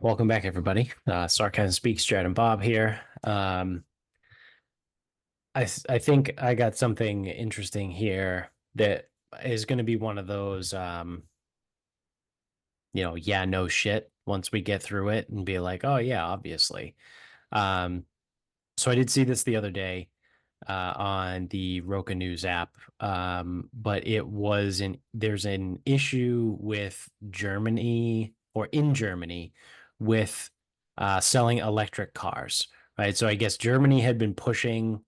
Welcome back, everybody. Sarcasm Speaks, Jared and Bob here. I think I got something interesting here that is going to be one of those, yeah, no shit. Once we get through it and be like, oh yeah, obviously. Um, so I did see this the other day on the Roka News app, but there's an issue with Germany or in Germany with selling electric cars, right? So I guess Germany had been pushing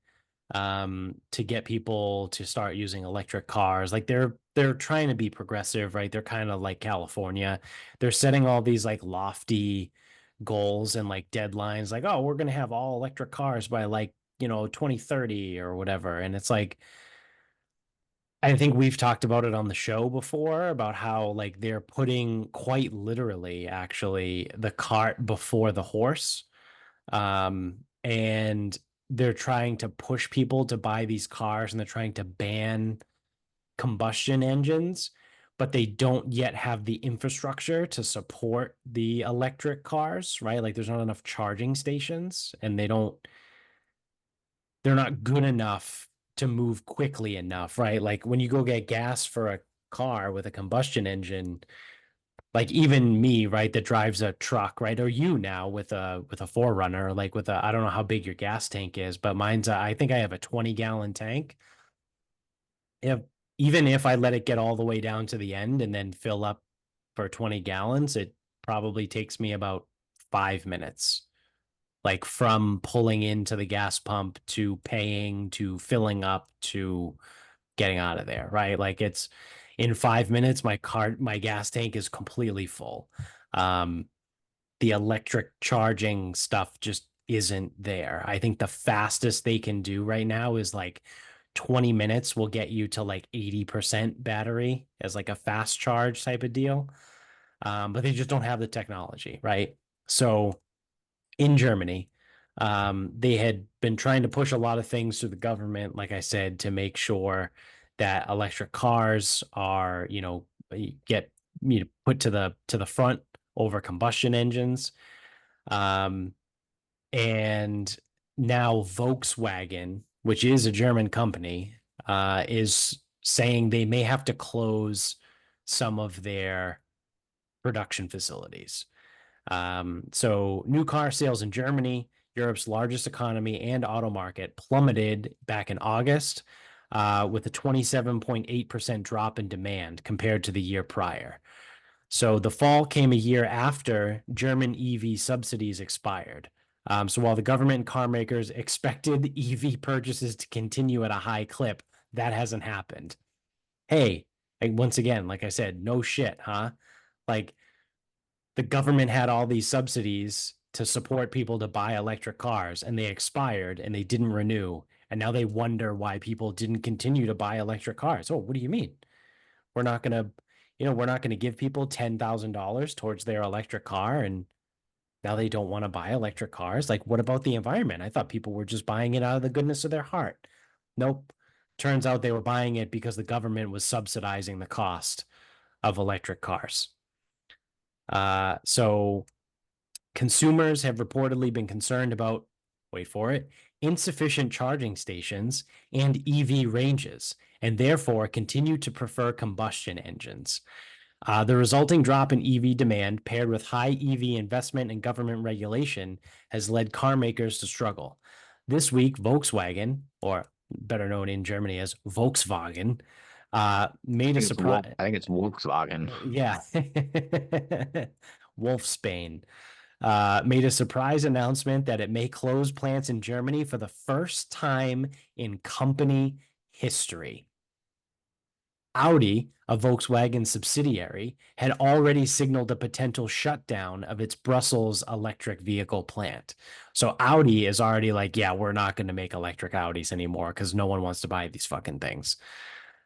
to get people to start using electric cars. Like they're trying to be progressive, right? They're kind of like California. They're setting all these like lofty goals and like deadlines, like, oh, we're gonna have all electric cars by like 2030 or whatever. And it's like I think we've talked about it on the show before about how like they're putting quite literally actually the cart before the horse. And they're trying to push people to buy these cars and they're trying to ban combustion engines, but they don't yet have the infrastructure to support the electric cars, right? Like there's not enough charging stations and they're not good enough to move quickly enough, right? Like when you go get gas for a car with a combustion engine, like even me, right, that drives a truck, right, or you now with a Forerunner, like with a I don't know how big your gas tank is, but I think I have a 20-gallon tank. If Even if I let it get all the way down to the end and then fill up for 20 gallons, it probably takes me about 5 minutes, like from pulling into the gas pump to paying to filling up to getting out of there, right? Like it's in 5 minutes, my gas tank is completely full. Um, the electric charging stuff just isn't there. I think the fastest they can do right now is like 20 minutes will get you to like 80% battery as like a fast charge type of deal. But they just don't have the technology, right? So in Germany, they had been trying to push a lot of things through the government, like I said, to make sure that electric cars are, get put to the front over combustion engines. Um, and now Volkswagen, which is a German company, is saying they may have to close some of their production facilities. So new car sales in Germany, Europe's largest economy and auto market, plummeted back in August, with a 27.8% drop in demand compared to the year prior. So the fall came a year after German EV subsidies expired. So while the government and car makers expected EV purchases to continue at a high clip, that hasn't happened. Hey, like once again, like I said, no shit, huh? Like the government had all these subsidies to support people to buy electric cars and they expired and they didn't renew. And now they wonder why people didn't continue to buy electric cars. Oh, what do you mean? We're not going to, we're not going to give people $10,000 towards their electric car. And now they don't want to buy electric cars. Like, what about the environment? I thought people were just buying it out of the goodness of their heart. Nope. Turns out they were buying it because the government was subsidizing the cost of electric cars. So consumers have reportedly been concerned about, wait for it, insufficient charging stations and EV ranges, and therefore continue to prefer combustion engines. The resulting drop in EV demand, paired with high EV investment and government regulation, has led car makers to struggle. This week, Volkswagen, or better known in Germany as Volkswagen, made a surprise. I think it's Volkswagen. Yeah. Wolfsbane made a surprise announcement that it may close plants in Germany for the first time in company history. Audi, a Volkswagen subsidiary, had already signaled a potential shutdown of its Brussels electric vehicle plant. So Audi is already like, yeah, we're not going to make electric Audis anymore because no one wants to buy these fucking things.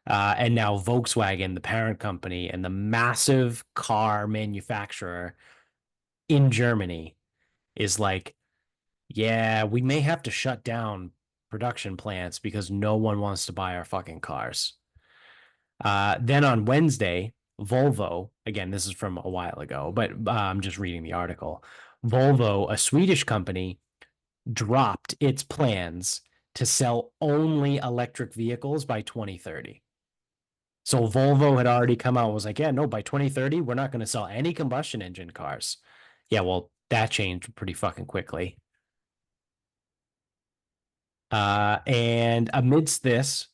And now Volkswagen, the parent company and the massive car manufacturer in Germany, is like, yeah, we may have to shut down production plants because no one wants to buy our fucking cars. Then on Wednesday, Volvo, again, this is from a while ago, but I'm just reading the article. Volvo, a Swedish company, dropped its plans to sell only electric vehicles by 2030. So Volvo had already come out and was like, yeah, no, by 2030, we're not going to sell any combustion engine cars. Yeah, well, that changed pretty fucking quickly. And amidst this,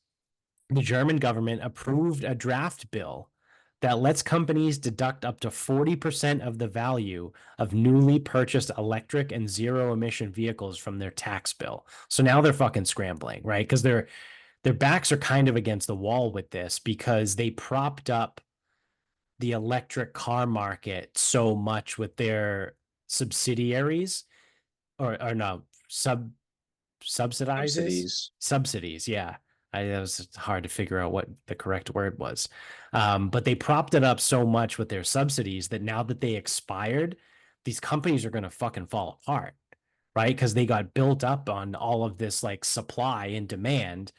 the German government approved a draft bill that lets companies deduct up to 40% of the value of newly purchased electric and zero emission vehicles from their tax bill. So now they're fucking scrambling, right? Because their backs are kind of against the wall with this because they propped up the electric car market so much with their subsidiaries or no, subsidizes Subsidies. subsidies. Yeah, that was hard to figure out what the correct word was. But they propped it up so much with their subsidies that now that they expired, these companies are going to fucking fall apart, right? Because they got built up on all of this like supply and demand,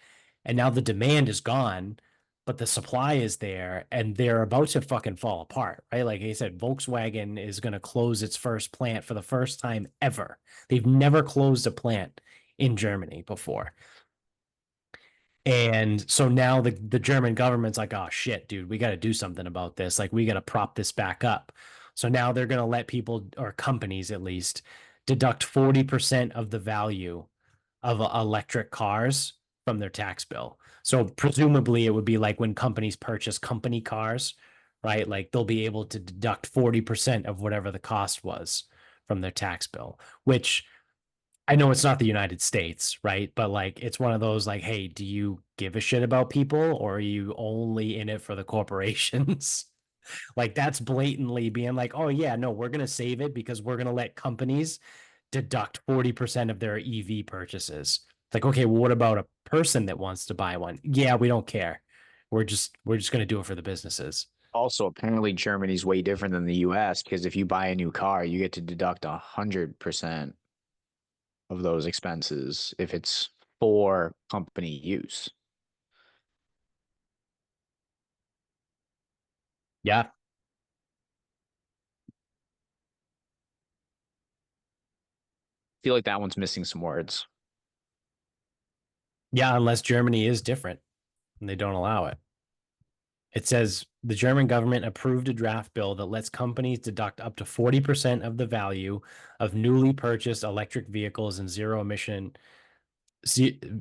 and now the demand is gone, but the supply is there, and they're about to fucking fall apart, right? Like I said, Volkswagen is going to close its first plant for the first time ever. They've never closed a plant in Germany before. And so now the German government's like, oh shit, dude, we got to do something about this. Like, we got to prop this back up. So now they're going to let people, or companies at least, deduct 40% of the value of electric cars from their tax bill. So presumably it would be like when companies purchase company cars, right? Like they'll be able to deduct 40% of whatever the cost was from their tax bill, which I know it's not the United States, right? But like it's one of those like, hey, do you give a shit about people or are you only in it for the corporations? Like that's blatantly being like, oh yeah, no, we're gonna save it because we're gonna let companies deduct 40% of their EV purchases. It's like, okay, well, what about a person that wants to buy one? Yeah, we don't care. We're just gonna do it for the businesses. Also, apparently Germany's way different than the US because if you buy a new car, you get to deduct 100% of those expenses if it's for company use. Yeah. I feel like that one's missing some words. Yeah, unless Germany is different and they don't allow it. It says the German government approved a draft bill that lets companies deduct up to 40% of the value of newly purchased electric vehicles and zero emission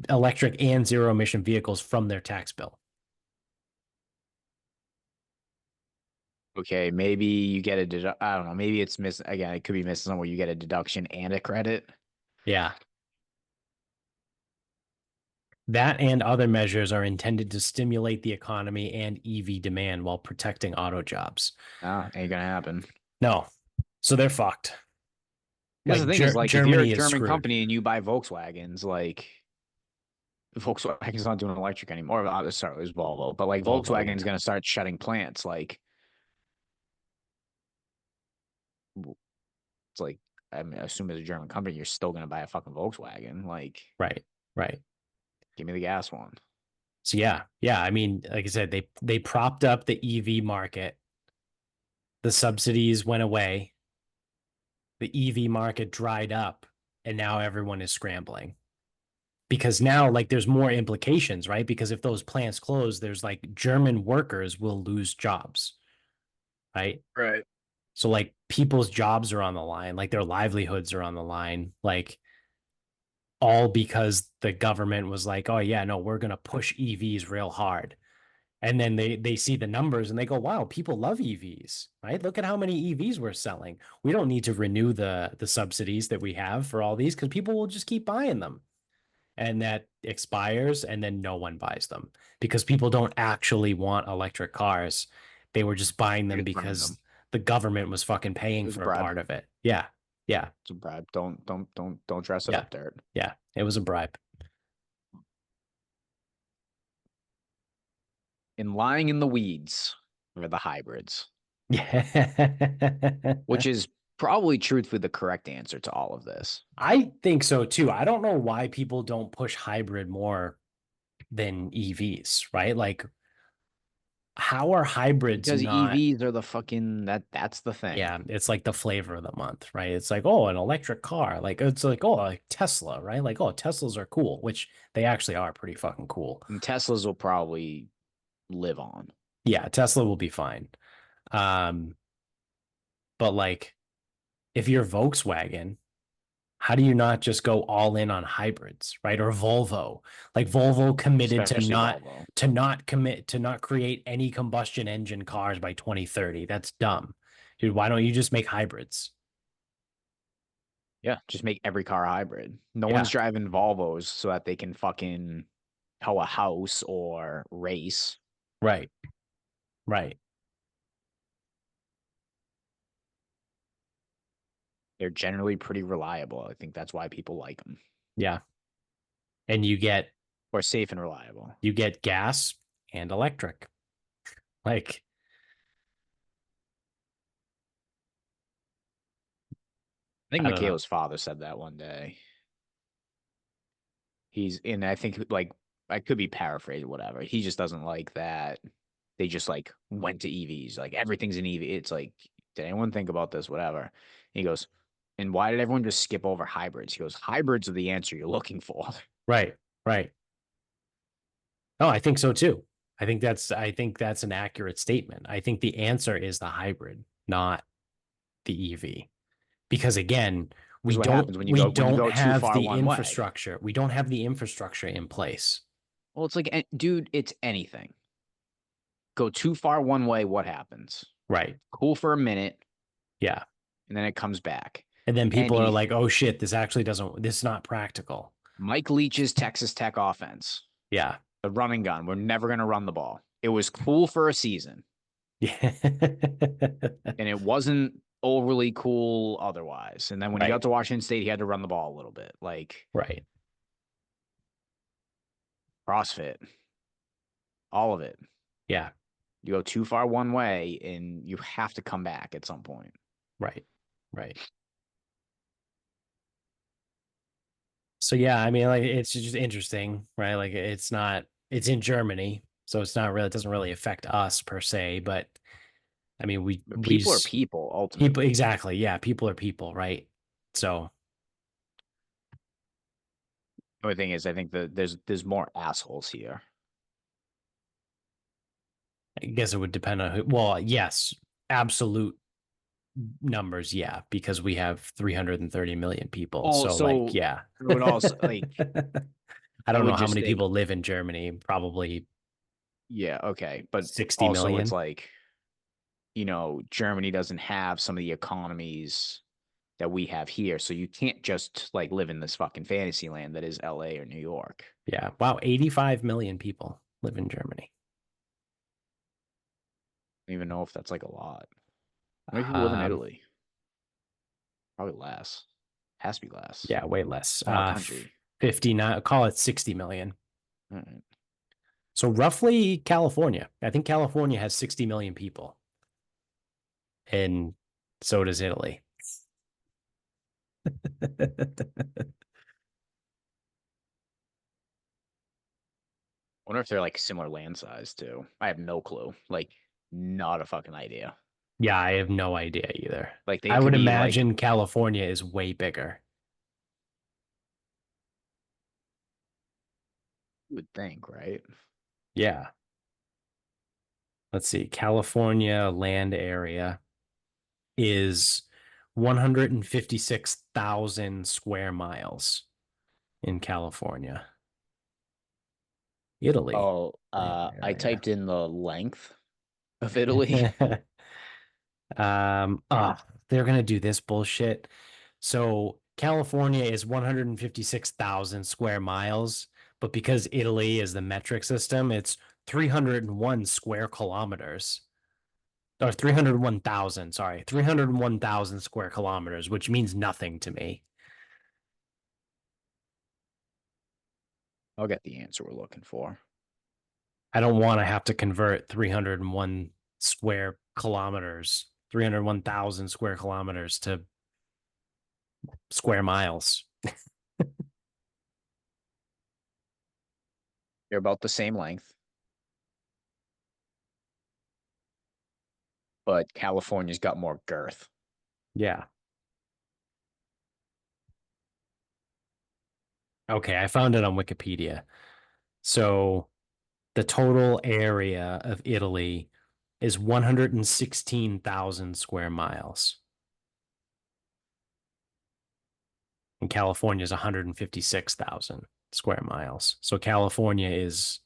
electric and zero emission vehicles from their tax bill. Okay, maybe you get I don't know. Maybe it's missing again. It could be missing somewhere. You get a deduction and a credit. Yeah. That and other measures are intended to stimulate the economy and EV demand while protecting auto jobs. Ah, ain't gonna happen. No. So they're fucked. Because the Like thing is, like, if you're a Germany is German screwed. company and you buy Volkswagens, like Volkswagen's not doing electric anymore. Sorry, it was Volvo, but like Volvo, yeah. Volkswagen's gonna start shutting plants. Like, it's like I mean, I assume as a German company, you're still gonna buy a fucking Volkswagen. Like, Right. Right. give me the gas one. So yeah. Yeah. I mean, like I said, they propped up the EV market. The subsidies went away. The EV market dried up, and now everyone is scrambling. Because now like there's more implications, right? Because if those plants close, there's like German workers will lose jobs, right? Right. So like people's jobs are on the line, like their livelihoods are on the line, like all because the government was like, "Oh yeah, no, we're going to push EVs real hard." And then they see the numbers and they go, "Wow, people love EVs." Right? Look at how many EVs we're selling. We don't need to renew the subsidies that we have for all these cuz people will just keep buying them. And that expires and then no one buys them because people don't actually want electric cars. They were just buying You're them just buying them. because the government was fucking It paying was a for a bribe. part of it. Yeah. Yeah. It's a bribe. Don't dress it Yeah. up, Dirt. Yeah. It was a bribe. In lying in the weeds are the hybrids, Yeah. which is probably truthfully the correct answer to all of this. I think so too. I don't know why people don't push hybrid more than EVs, right? Like how are hybrids Because not? EVs are the fucking that's the thing. Yeah, it's like the flavor of the month, right? It's like, oh, an electric car. Like it's like, oh, like Tesla, right? Like, oh, Teslas are cool, which they actually are pretty fucking cool. And Teslas will probably live on. Yeah, Tesla will be fine. Um, but like if you're Volkswagen, how do you not just go all in on hybrids, right? Or Volvo. Like Volvo committed Especially Volvo. to not commit to not create any combustion engine cars by 2030. That's dumb. Dude, why don't you just make hybrids? Yeah, just make every car hybrid. No one's Yeah, driving Volvos so that they can fucking tow a house or race. right. Right. They're generally pretty reliable. I think that's why people like them. Yeah. And Or safe and reliable. you get gas and electric. Like, I think I don't know. Michaela's father said that one day. And I think like I could be paraphrased, whatever. He just doesn't like that they just like went to EVs. Like everything's an EV. It's like, did anyone think about this? Whatever. He goes, and why did everyone just skip over hybrids? He goes, hybrids are the answer you're looking for. Right. Right. Oh, I think so too. I think that's an accurate statement. I think the answer is the hybrid, not the EV. Because again, Because what happens we when you don't go too have far the one way? infrastructure. We don't have the infrastructure in place. Well, it's like, dude, it's anything. Go too far one way, what happens? Right. Cool for a minute, Yeah. and then it comes back. And then And people are like, "Oh shit, this is not practical." Mike Leach's Texas Tech offense, Yeah. the running gun, we're never going to run the ball. It was cool for a season, Yeah. and it wasn't overly cool otherwise. And then when he got Right. to Washington State, he had to run the ball a little bit. Like Right. CrossFit, all of it. Yeah. You go too far one way, and you have to come back at some point. Right. Right. So yeah, I mean, like it's just interesting, right? Like it's in Germany, so it's not really it doesn't really affect us per se, but I mean, But people are people, people ultimately. exactly, yeah, people are people, right? So The only thing is, I think that there's more assholes here. I guess it would depend on who. Well, yes, absolute numbers, yeah, because we have 330 million people. So like, Also, yeah. I would also like I I don't know would how just many think, people live in Germany, probably yeah, okay. But 60 also it's million. like, Germany doesn't have some of the economies that we have here. So you can't just like live in this fucking fantasy land that is LA or New York. Yeah. Wow, 85 million people live in Germany. I don't even know if that's like a lot. How many people live in Um, Italy? Probably less. Has to be less. yeah, way less. Small country. 59, call it 60 million. All right. So roughly California. I think California has 60 million people. And so does Italy. I wonder if they're like similar land size too. I have no clue. Like, not a fucking idea. Yeah, I have no idea either. Like they I could would be like, imagine California is way bigger. you would think, right? Yeah. Let's see. California land area is 156,000 square miles in California. Italy Oh, land I area. typed in the length of Italy. Oh, they're gonna do this bullshit. So California is 156,000 square miles, but because Italy is the metric system, it's 301 square kilometers. Or 301,000, sorry, 301,000 square kilometers, which means nothing to me. I'll get the answer we're looking for. I don't want to have to convert 301 square kilometers, 301,000 square kilometers to square miles. They're about the same length. but California's got more girth. Yeah. Okay, I found it on Wikipedia. So the total area of Italy is 116,000 square miles. And California is 156,000 square miles. So California is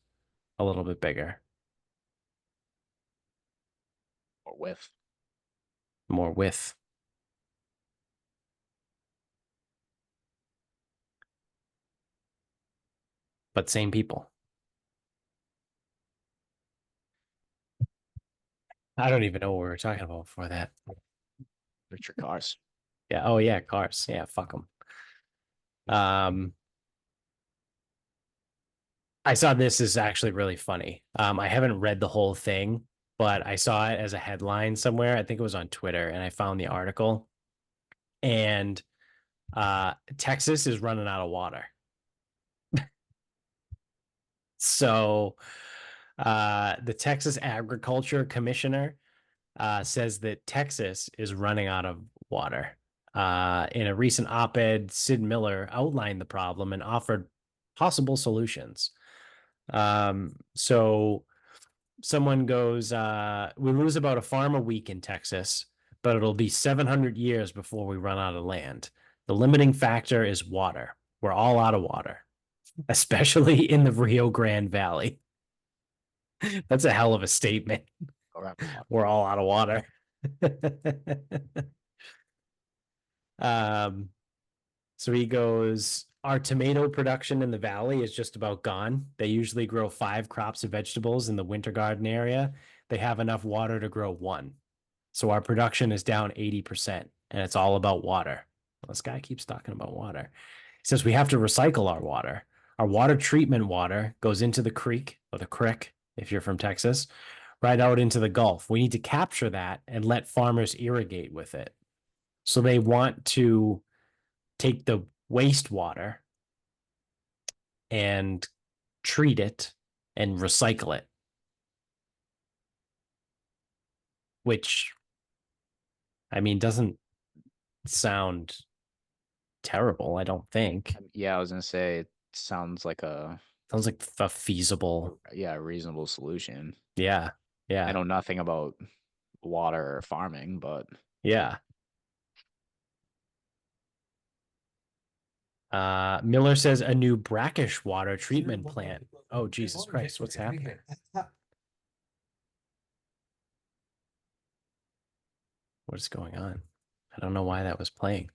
a little bit bigger, Or with. more width, but same people. I don't even know what we were talking about before that. Electric cars. Yeah. Oh, yeah. Cars. Yeah. Fuck them. Um, I saw this is actually really funny. I haven't read the whole thing, but I saw it as a headline somewhere. I think it was on Twitter, and I found the article. And Texas is running out of water. So the Texas Agriculture Commissioner says that Texas is running out of water. In a recent op-ed, Sid Miller outlined the problem and offered possible solutions. So someone goes, we lose about a farm a week in Texas, but it'll be 700 years before we run out of land. The limiting factor is water. We're all out of water, especially in the Rio Grande Valley. That's a hell of a statement. We're all out of water. um, so he goes, our tomato production in the valley is just about gone. They usually grow 5 crops of vegetables in the winter garden area. They have enough water to grow 1. So our production is down 80%, and it's all about water. Well, this guy keeps talking about water. He says we have to recycle our water. Our water treatment water goes into the creek or the crick, if you're from Texas, right out into the Gulf. We need to capture that and let farmers irrigate with it. So they want to take the wastewater and treat it and recycle it, which, I mean, doesn't sound terrible, I don't think. Yeah, I was gonna say it sounds like Sounds like a feasible. a reasonable solution. Yeah. I Yeah. know nothing about water or farming, but Yeah. Miller says a new brackish water treatment plant. Oh, Jesus Christ. What's happening? What is going on? I don't know why that was playing.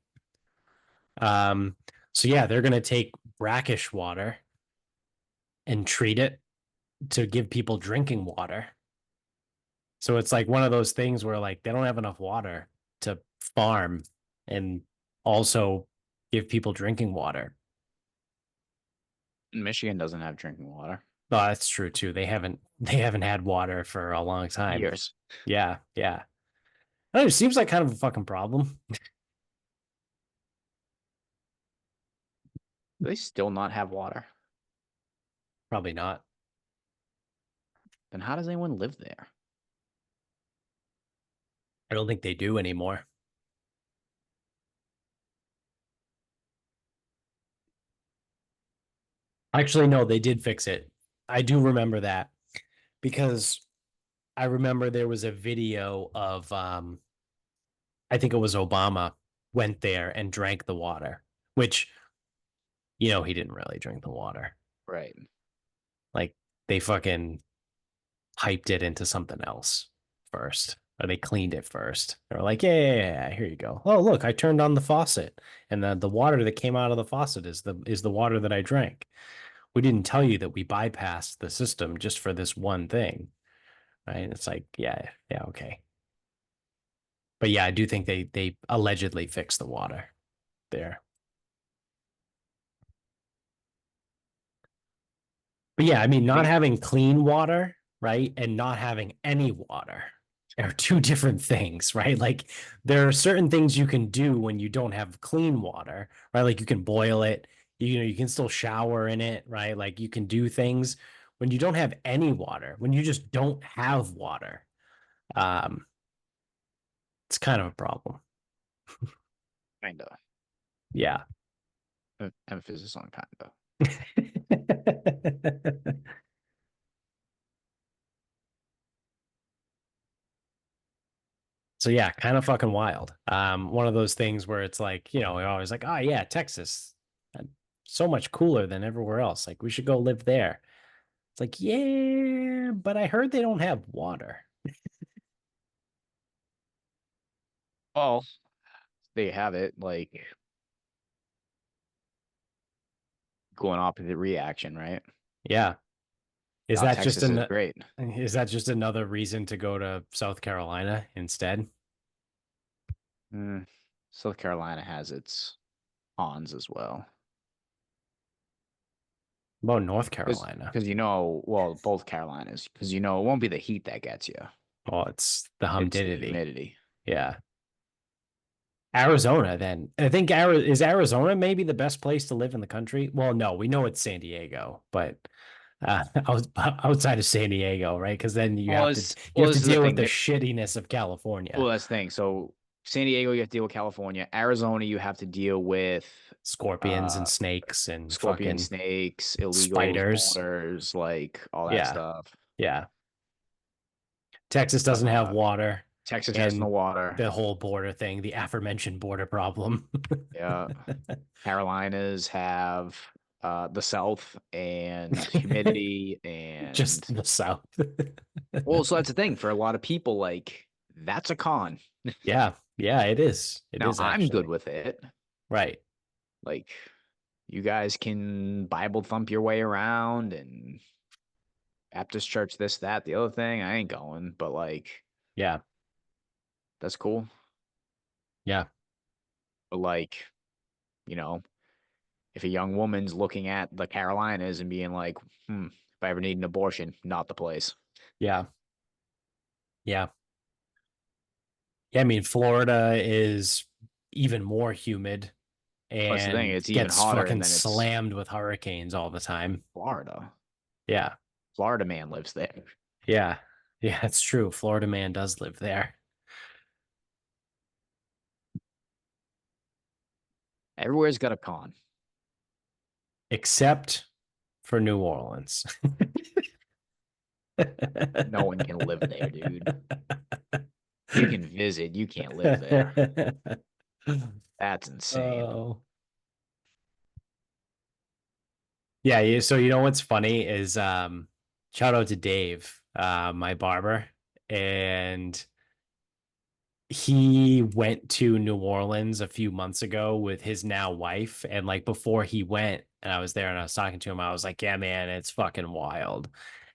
Um, so yeah, they're gonna take brackish water and treat it to give people drinking water. So it's like one of those things where like they don't have enough water to farm and also give people drinking water. Michigan doesn't have drinking water. Oh, that's true too. They haven't had water for a long time. Years. Yeah, yeah. I don't know, it seems like kind of a fucking problem. Do they still not have water? Probably not. Then how does anyone live there? I don't think they do anymore. Actually, no, they did fix it. I do remember that because I remember there was a video of I think it was Obama went there and drank the water, which he didn't really drink the water. Right. Like they fucking hyped it into something else first, or they cleaned it first. They were like, yeah, here you go. Oh, look, I turned on the faucet, and the water that came out of the faucet is the water that I drank. We didn't tell you that we bypassed the system just for this one thing, right? It's like, yeah, okay. But yeah, I do think they allegedly fixed the water there. But yeah, I mean, I not think having clean water, right, and not having any water are two different things, right? Like there are certain things you can do when you don't have clean water, right? Like you can boil it, you can still shower in it, right? Like you can do things when you don't have any water, when you just don't have water. Um, It's kind of a problem. Kinda. Yeah. Emphasis on kinda. So yeah, kind of fucking wild. One of those things where it's like, we're always like, oh yeah, Texas, uh, so much cooler than everywhere else. Like we should go live there. It's like, yeah, but I heard they don't have water. Well, they have it like going opposite reaction, right? Yeah. Is Now that just Texas is an great. is that just another reason to go to South Carolina instead? Mm, South Carolina has its cons as well. About North Because Carolina. well, both Carolinas, because it won't be the heat that gets you. Well, it's the It's the humidity. humidity. Yeah. Arizona, then. I think is Arizona maybe the best place to live in the country? Well, no, we know it's San Diego, but outside of San Diego, right? Because then you have to This is the deal with thing. the shittiness of California. Well, that's the thing. So San Diego, you have to deal with California. Arizona, you have to deal with Scorpions and uh snakes and scorpion fucking snakes, illegals, spiders. borders, like all that Yeah. stuff. Yeah. Texas doesn't have Uh water Texas has no and water. the whole border thing, the aforementioned border problem. Yeah. Carolinas have the South and humidity Just and the South. well, so that's the thing for a lot of people, like that's a con. Yeah. Yeah, it is. It Now is I'm good actually. with it. Right. Like you guys can Bible thump your way around and Baptist church, this, that, the other thing. I ain't going, but like Yeah. that's cool. Yeah. But like, you know, if a young woman's looking at the Carolinas and being like, if I ever need an abortion, not the place. Yeah. Yeah. Yeah. I mean, Florida is even more humid That's the thing. and It's even gets hotter, and fucking then it's slammed with hurricanes all the time. Florida. Yeah. Florida man lives there. Yeah. Yeah, it's true. Florida man does live there, Everywhere's got a con. except for New Orleans. No one can live there, dude. You can visit, you can't live there. That's insane. Oh. Yeah, so what's funny is shout out to Dave, my barber, and he went to New Orleans a few months ago with his now wife. And like before he went, and I was there and I was talking to him, I was like, yeah, man, it's fucking wild.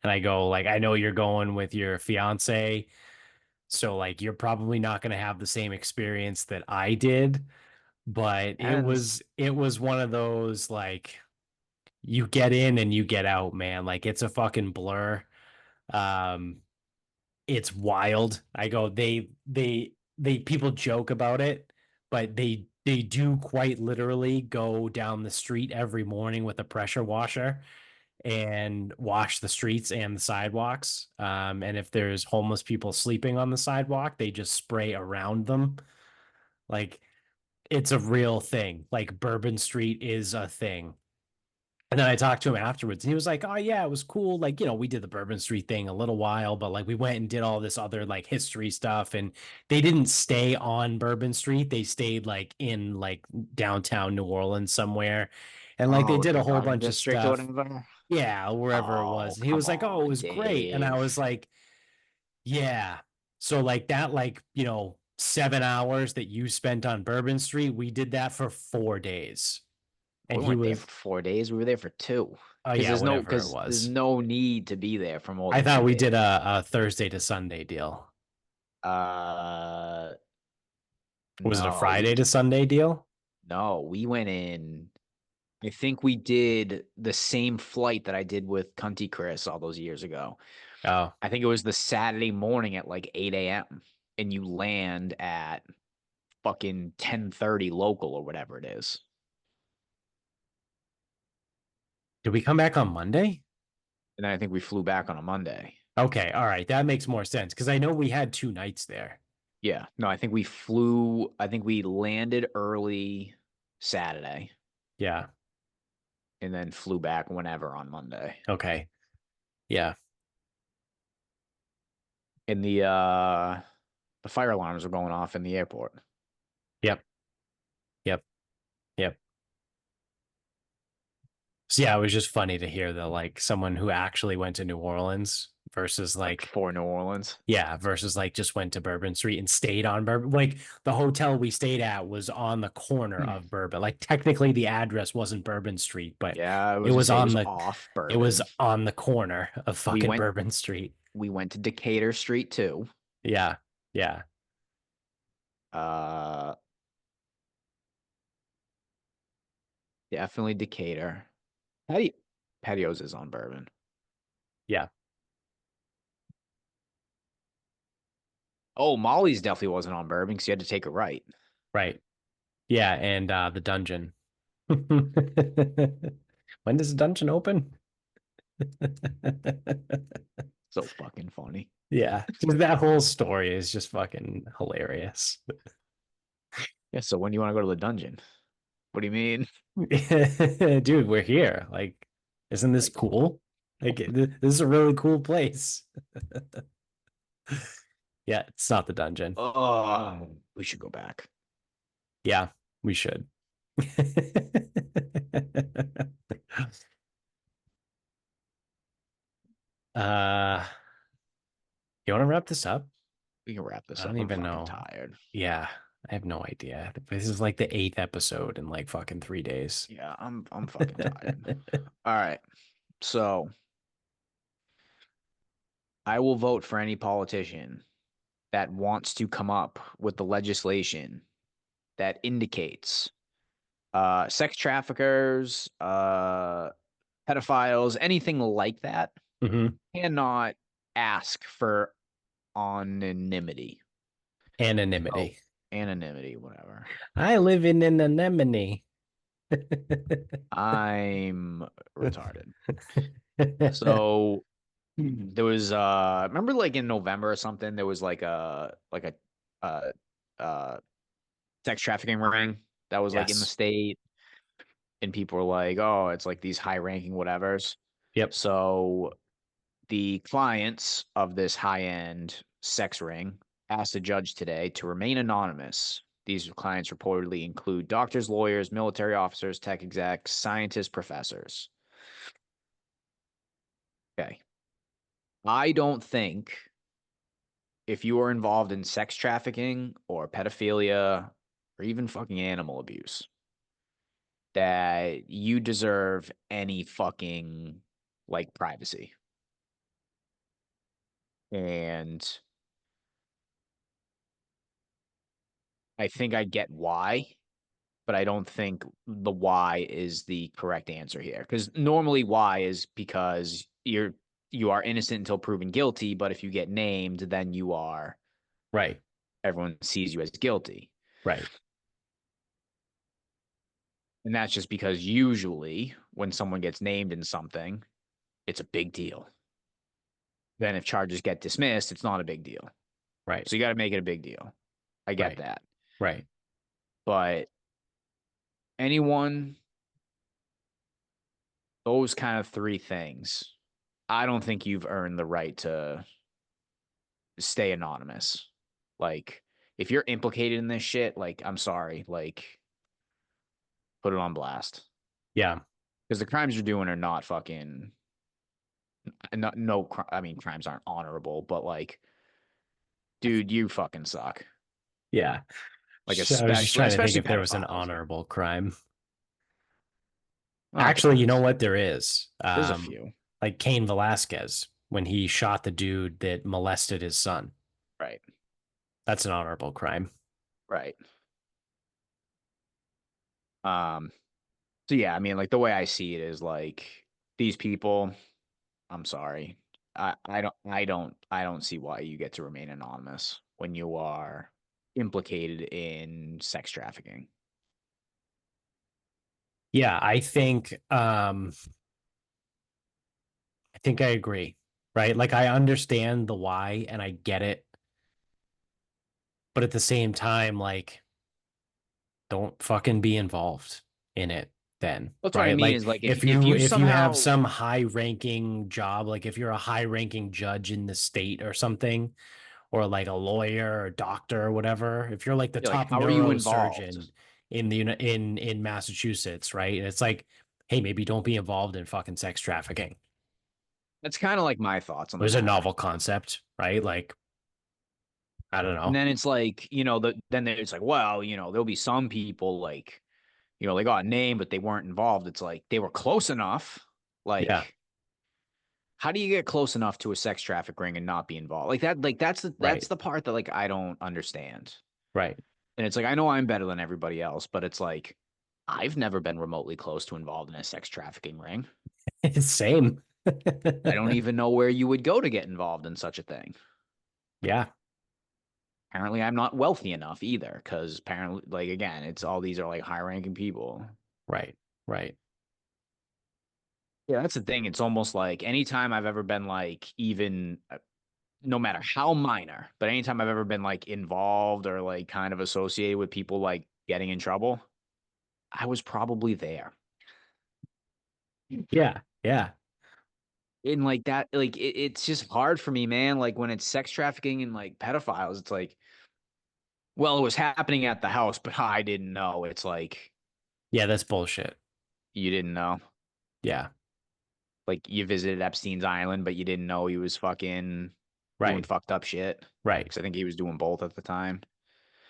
And I go, like, I know you're going with your fiance. So like you're probably not gonna have the same experience that I did, but And it was one of those like you get in and you get out, man. Like it's a fucking blur. Um, it's wild. I go, they people joke about it, but they do quite literally go down the street every morning with a pressure washer and wash the streets and the sidewalks. And if there's homeless people sleeping on the sidewalk, they just spray around them. Like it's a real thing. Like Bourbon Street is a thing. And then I talked to him afterwards, and he was like, "Oh yeah, it was cool. Like, we did the Bourbon Street thing a little while, but like we went and did all this other like history stuff, and they didn't stay on Bourbon Street. They stayed like in like downtown New Orleans somewhere, and like they oh, did the a whole Garden bunch of District or stuff. whatever. Yeah, wherever it Oh, was. And he come was like, "Oh, it on, was great," and I Dave. was like, "Yeah." So like that, like 7 hours that you spent on Bourbon Street, we did that for 4 days, and We he weren't there was, for 4 days. We were there for two. oh yeah, whatever it Because there's was. no need to be there for more I than thought two we did days. a Thursday to Sunday deal. Uh, Was it a no, Friday to Sunday deal? we went in. I think we did the same flight that I did with Cunty Chris all those years ago. Oh, I think it was the Saturday morning at like 8 a.m. and you land at fucking 10:30 local or whatever it is. did we come back on Monday? And then I think we flew back on a Monday. Okay, all right, that makes more sense because I know we had 2 nights there. Yeah. No, I think we landed early Saturday Yeah. and then flew back whenever on Monday. Okay. Yeah. And the fire alarms were going off in the airport. Yep. Yep. Yep. So yeah, it was just funny to hear that like someone who actually went to New Orleans versus Like like for New Orleans. yeah, versus like just went to Bourbon Street and stayed on Bourbon. Like the hotel we stayed at was on the corner Hmm. of Bourbon. Like technically the address wasn't Bourbon Street, but Yeah, I it was gonna was say it on was the off it was Bourbon. on the corner of We fucking went Bourbon Street. we went to Decatur Street too. Yeah. Yeah. Uh Definitely Decatur. Patio Patios is on Bourbon. Yeah. Oh, Molly's definitely wasn't on Bourbon because you had to take a right. Right. Yeah, and the dungeon. When does the dungeon open? So fucking funny. Yeah, just that whole story is just fucking hilarious. Yeah, so when do you want to go to the dungeon? What do you mean? Dude, we're here. Like, isn't this Like, cool? Like, this is a really cool place. Yeah, it's not the dungeon. oh, we should go back. Yeah, we should. uh, you want to wrap this up? We can wrap I this don't up. I'm even fucking know. tired. Yeah, I have no idea. This is like the eighth episode in like fucking 3 days. Yeah, I'm fucking tired. All right. So I will vote for any politician that wants to come up with the legislation that indicates sex traffickers, pedophiles, anything like that Hmm. cannot ask for anonymity. So Anonymity. anonymity, whatever. I live in an anemone. I'm retarded. So there was remember like in November or something, there was like a uh uh sex trafficking ring that was like in the Yes. state, and people were like, oh, it's like these high ranking whatevers. Yep. So the clients of this high end sex ring asked a judge today to remain anonymous. These clients reportedly include doctors, lawyers, military officers, tech execs, scientists, professors. Okay. I don't think if you are involved in sex trafficking or pedophilia or even fucking animal abuse, that you deserve any fucking like privacy. And I think I get why, but I don't think the why is the correct answer here. Because normally why is because you are innocent until proven guilty, but if you get named, then you are Right. everyone sees you as guilty. Right. And that's just because usually when someone gets named in something, it's a big deal. Then if charges get dismissed, it's not a big deal. Right. So you got to make it a big deal. I get Right. that. Right. But anyone, those kind of three things, I don't think you've earned the right to stay anonymous. Like, if you're implicated in this shit, like, I'm sorry, like, put it on blast. Yeah. Because the crimes you're doing are not fucking, no, I mean, crimes aren't honorable, but like, dude, you fucking suck. Yeah. Like, I was just trying to think especially if there was an pedophiles. honorable crime. Well, it Actually, you know depends. what? There is. There's a few. Like Cain Velasquez when he shot the dude that molested his son. Right. That's an honorable crime. Right. Um, so yeah, I mean, like the way I see it is like these people, I'm sorry. I don't see why you get to remain anonymous when you are implicated in sex trafficking. Yeah, I think I agree. Right? Like I understand the why and I get it. but at the same time, like, don't fucking be involved in it then, That's what I right? mean Like is like if if you you have somehow some high ranking job, like if you're a high ranking judge in the state or something, or like a lawyer or doctor or whatever, if you're like the you're like, top how are you involved? neurosurgeon in Massachusetts, right? And it's like, hey, maybe don't be involved in fucking sex trafficking. That's kind of like my thoughts on the There's a matter. novel concept, right? Like, I don't And know. then it's like, then it's like, well, there'll be some people like, they got a name, but they weren't involved. It's like they were close enough. Yeah, Like, how do you get close enough to a sex traffic ring and not be involved? Like that, like that's right, the part that like I don't understand. right. And it's like I know I'm better than everybody else, but it's like I've never been remotely close to involved in a sex trafficking ring. Same. I don't even know where you would go to get involved in such a thing. Yeah, Apparently, I'm not wealthy enough either, because apparently, like again, it's all these are like high ranking people. right, right. Yeah, that's the thing. It's almost like anytime I've ever been like even no matter how minor, but anytime I've ever been like involved or like kind of associated with people like getting in trouble, I was probably there. Yeah, yeah. And like that, like it's just hard for me, man. Like when it's sex trafficking and like pedophiles, it's like, well, it was happening at the house, but I didn't know. It's like Yeah, that's bullshit. you didn't know. Yeah, Like you visited Epstein's island, but you didn't know he was fucking doing right, fucked up shit. right. Because I think he was doing both at the time.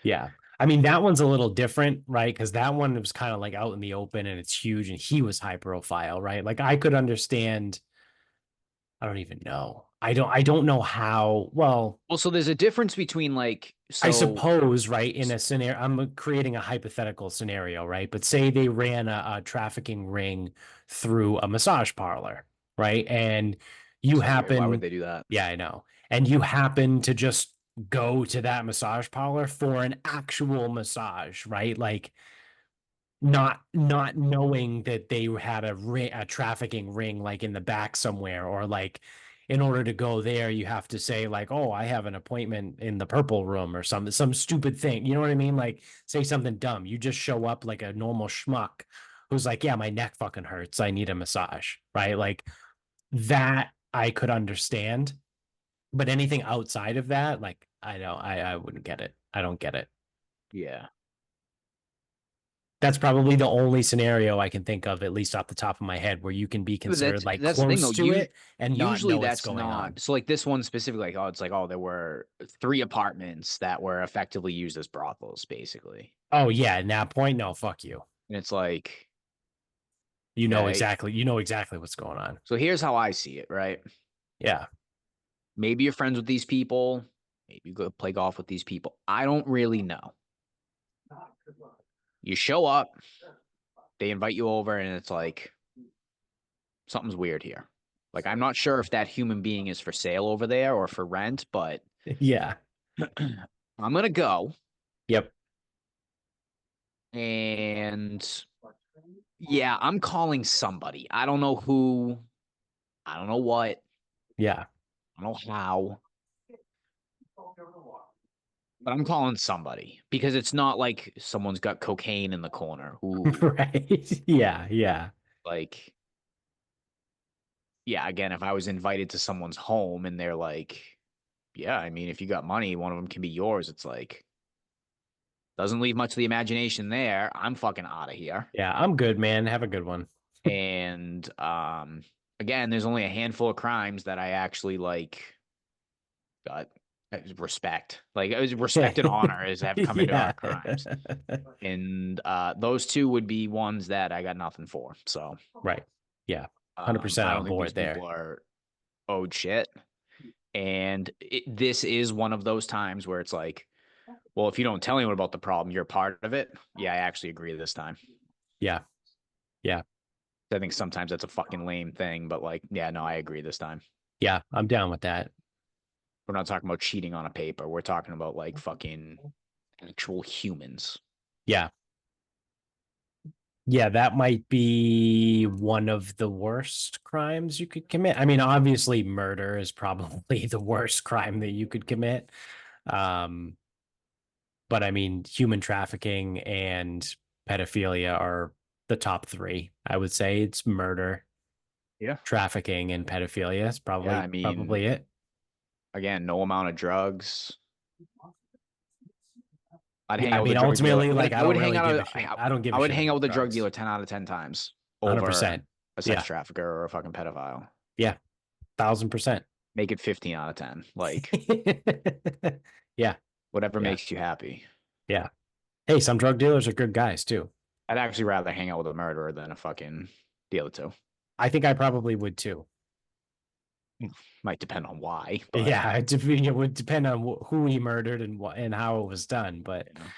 Yeah. I mean, that one's a little different, right? Because that one was kind of like out in the open and it's huge and he was high profile, right? Like I could understand, I don't even know. I don't know how, well, Well, so there's a difference between like I so suppose, right, in a scenario, I'm creating a hypothetical scenario, right? But say they ran a trafficking ring through a massage parlor, right? And you so weird. Why would happen, they do that? yeah, I know. And you happen to just go to that massage parlor for an actual massage, right? Like not knowing that they had a trafficking ring like in the back somewhere, or like in order to go there you have to say like, oh, I have an appointment in the purple room or some stupid thing, you know what I mean? Like say something dumb, you just show up like a normal schmuck who's like, yeah, my neck fucking hurts, I need a massage, right? Like that I could understand, but anything outside of that, like I wouldn't get it. I don't get it. Yeah. That's probably the only scenario I can think of, at least off the top of my head, where you can be But considered that's like that's the thing close though. to You it and not usually know what's that's going not on. so like this one specifically, like, oh, it's like, oh, there were three apartments that were effectively used as brothels, basically. Oh yeah, at that point, no, fuck you. And it's like, okay, You know exactly what's going on. so here's how I see it, right? Yeah. Maybe you're friends with these people, maybe you go play golf with these people. I don't really know. You show up, they invite you over, and it's like something's weird here. Like I'm not sure if that human being is for sale over there or for rent, but Yeah. I'm gonna go Yep. and yeah, I'm calling somebody. I don't know who, I don't know what, Yeah. I don't know how, but I'm calling somebody because it's not like someone's got cocaine in the corner who Right. Yeah. Yeah. like yeah, again, if I was invited to someone's home and they're like, yeah, I mean, if you got money, one of them can be yours. It's like doesn't leave much of the imagination there. I'm fucking out of here. Yeah. I'm good, man. Have a good one. And again, there's only a handful of crimes that I actually like got respect. Like respect and honor as have come into Yeah. our crimes. And those two would be ones that I got nothing for. So Right. Yeah. 100% I don't on think these board people there. are owed shit. And this is one of those times where it's like, well, if you don't tell anyone about the problem, you're part of it. Yeah, I actually agree this time. Yeah. Yeah. I think sometimes that's a fucking lame thing, but like, yeah, no, I agree this time. Yeah. I'm down with that. We're not talking about cheating on a paper. We're talking about like fucking actual humans. Yeah. Yeah, that might be one of the worst crimes you could commit. I mean, obviously, murder is probably the worst crime that you could commit. Um, But I mean, human trafficking and pedophilia are the top three. I would say it's murder, Yeah. trafficking, and pedophilia. It's Yeah. I probably mean, it. again, no amount of drugs. I'd Yeah, hang I out with mean, a drug dealer. ultimately, like I I don't would hang really out. give a shit. I don't give I a would shit hang out about with a drug drugs. dealer 10 out of 10 times 100%. over a sex Yeah. trafficker or a fucking pedophile. Yeah. 1,000%. Make it 15 out of 10. Like Yeah. whatever Yeah. makes you happy. Yeah. Hey, some drug dealers are good guys too. I'd actually rather hang out with a murderer than a fucking dealer too. I think I probably would too. Might depend on why, but Yeah, it would depend on who he murdered and what and how it was done. But you know,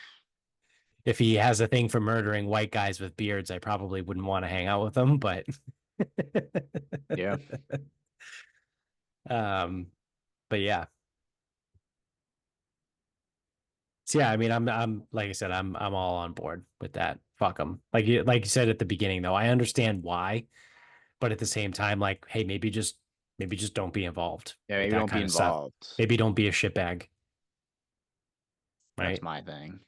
if he has a thing for murdering white guys with beards, I probably wouldn't want to hang out with him. But yeah. um, but yeah. So yeah, I mean, I'm like I said, I'm all on board with that. Fuck them. Like you said at the beginning, though, I understand why, but at the same time, like, hey, maybe just don't be involved Yeah, with maybe that don't be kind of stuff. involved. Maybe don't be a shitbag, That's right? my thing.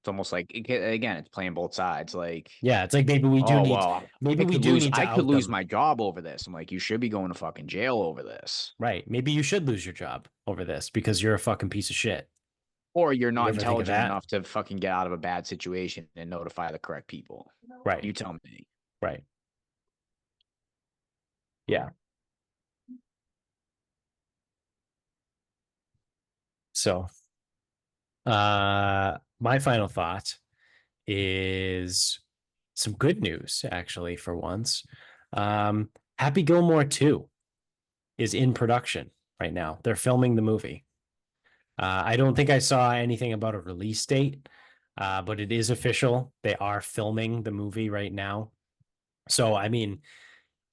It's almost like again, it's playing both sides. Like, Yeah, it's like oh well, maybe we do need to I could out lose them. my job over this. I'm like, you should be going to fucking jail over this. Right. Maybe you should lose your job over this because you're a fucking piece of shit. Or you're You not ever think of intelligent that? enough to fucking get out of a bad situation and notify the correct people. Right. You tell me. Right. Yeah. So, my final thought is some good news, actually, for once. Um, Happy Gilmore 2 is in production right now. They're filming the movie. I don't think I saw anything about a release date, but it is official. They are filming the movie right now. So, I mean,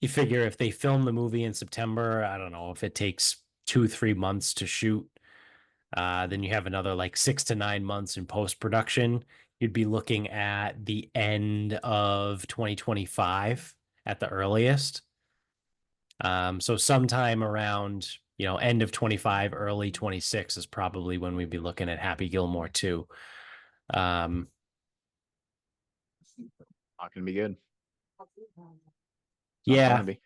you figure if they film the movie in September, I don't know if it takes 2, 3 months to shoot, then you have another like 6 to 9 months in post production. You'd be looking at the end of 2025 at the earliest. So sometime around end of 25, early 26 is probably when we'd be looking at Happy Gilmore 2. Um, Not gonna be good. It's not gonna yeah, be.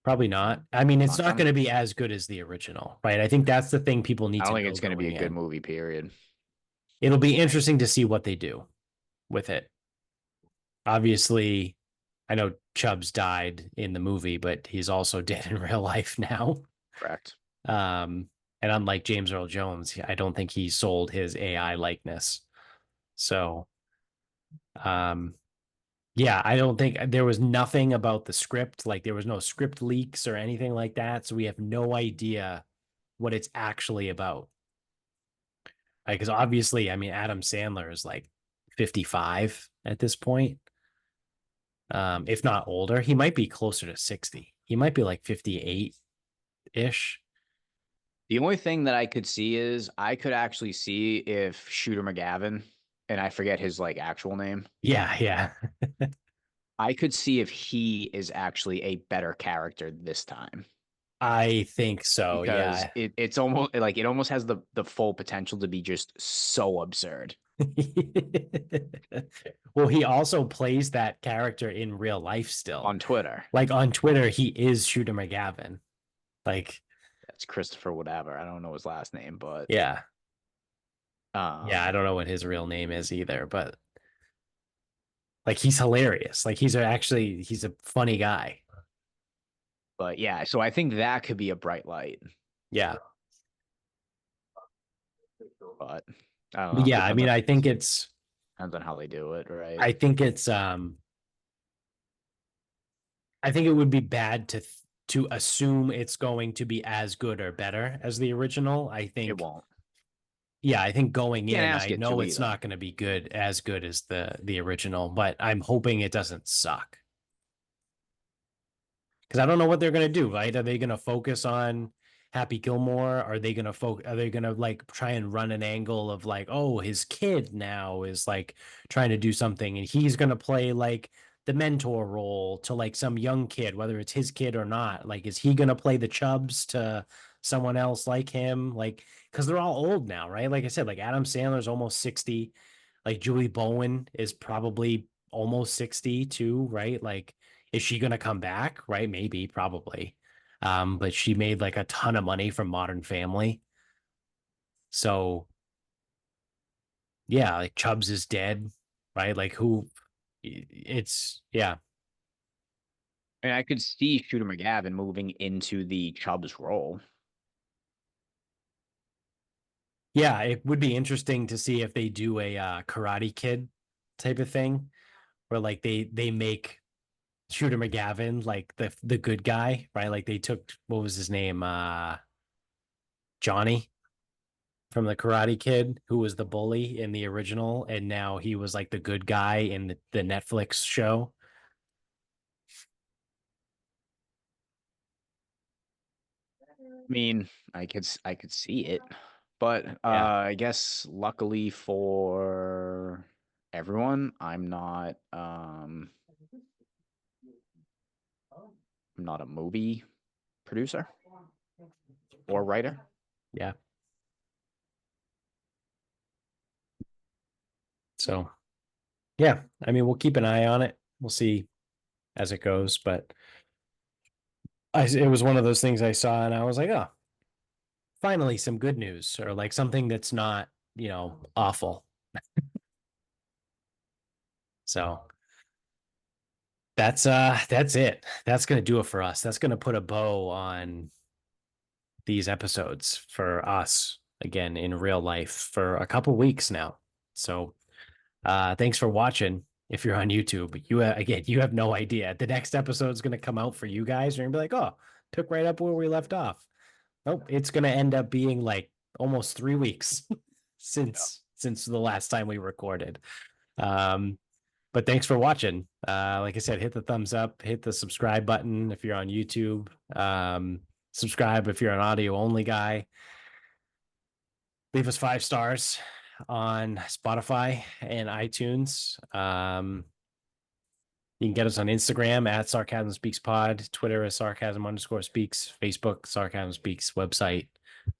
probably not. I mean, it's Not not gonna going to be. be as good as the original, right? I think that's the thing people I need to don't think know it's gonna be going a good in. movie, period. It'll be interesting to see what they do with it. Obviously, I know Chubbs died in the movie, but he's also dead in real life now. Correct. And unlike James Earl Jones, I don't think he sold his AI likeness. So, um, yeah, I don't think there was nothing about the script. Like there was no script leaks or anything like that. So we have no idea what it's actually about. Because obviously, I mean, Adam Sandler is like 55 at this point, if not older. He might be closer to 60. He might be like 58 ish. The only thing that I could see is I could actually see if Shooter McGavin, and I forget his like actual name, Yeah, yeah. I could see if he is actually a better character this time. I think so. Because Yeah. it's almost like it almost has the full potential to be just so absurd Well, he also plays that character in real life still. on Twitter. Like on Twitter, he is Shooter McGavin. Like, That's Christopher whatever. I don't know his last name, but yeah. Yeah, I um don't know what his real name is either, but like he's hilarious. Like he's a funny guy. but yeah, so I think that could be a bright light. Yeah. But I don't But know. yeah, I mean, Depends on how they do it, right? I think it's I think it would be bad to assume it's going to be as good or better as the original. I It think won't. yeah, I think going Can't in, ask I it know to it's either. not going to be as good as the original, but I'm hoping it doesn't suck. Because I don't know what they're going to do, right? Are they going to focus on Happy Gilmore? Are they going to like try and run an angle of like, oh, his kid now is like trying to do something and he's going to play like the mentor role to like some young kid, whether it's his kid or not. Like, is he going to play the Chubs to someone else like him? Like, because they're all old now, right? Like I said, like Adam Sandler's almost 60. Like Julie Bowen is probably almost 60 too, right? Like, is she going to come back? Right? Maybe, probably. But she made like a ton of money from Modern Family. So yeah, like Chubbs is dead, right? Like who it's yeah. And I could see Shooter McGavin moving into the Chubbs role. Yeah, it would be interesting to see if they do a Karate Kid type of thing where like they make Shooter McGavin like the good guy, right? Like they took what was his name? Johnny from the Karate Kid, who was the bully in the original, and now he was like the good guy in the Netflix show. I mean, I could see it, but Yeah. I guess luckily for everyone, I'm not a movie producer or writer. Yeah. So yeah, I mean, we'll keep an eye on it. We'll see as it goes, but it was one of those things I saw and I was like, oh, finally some good news or like something that's not, awful. So that's it. That's gonna do it for us. That's gonna put a bow on these episodes for us again in real life for a couple weeks now. So thanks for watching. If you're on YouTube, again, you have no idea. The next episode is gonna come out for you guys. You're gonna be like, oh, took right up where we left off. Nope, it's gonna end up being like almost 3 weeks Yeah. since the last time we recorded. Um, but thanks for watching. Like I said, hit the thumbs up, hit the subscribe button if you're on YouTube. Subscribe if you're an audio only guy. Leave us 5 stars on Spotify and iTunes. You can get us on Instagram at Sarcasm Speaks Pod, Twitter is Sarcasm_speaks, Facebook, Sarcasm Speaks, website,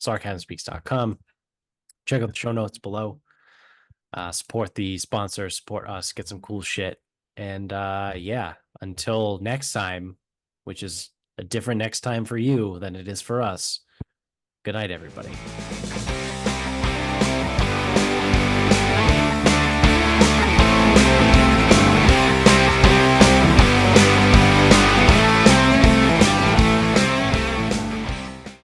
sarcasmspeaks.com. Check out the show notes below. Support the sponsors, support us, get some cool shit. And yeah, until next time, which is a different next time for you than it is for us. Good night, everybody.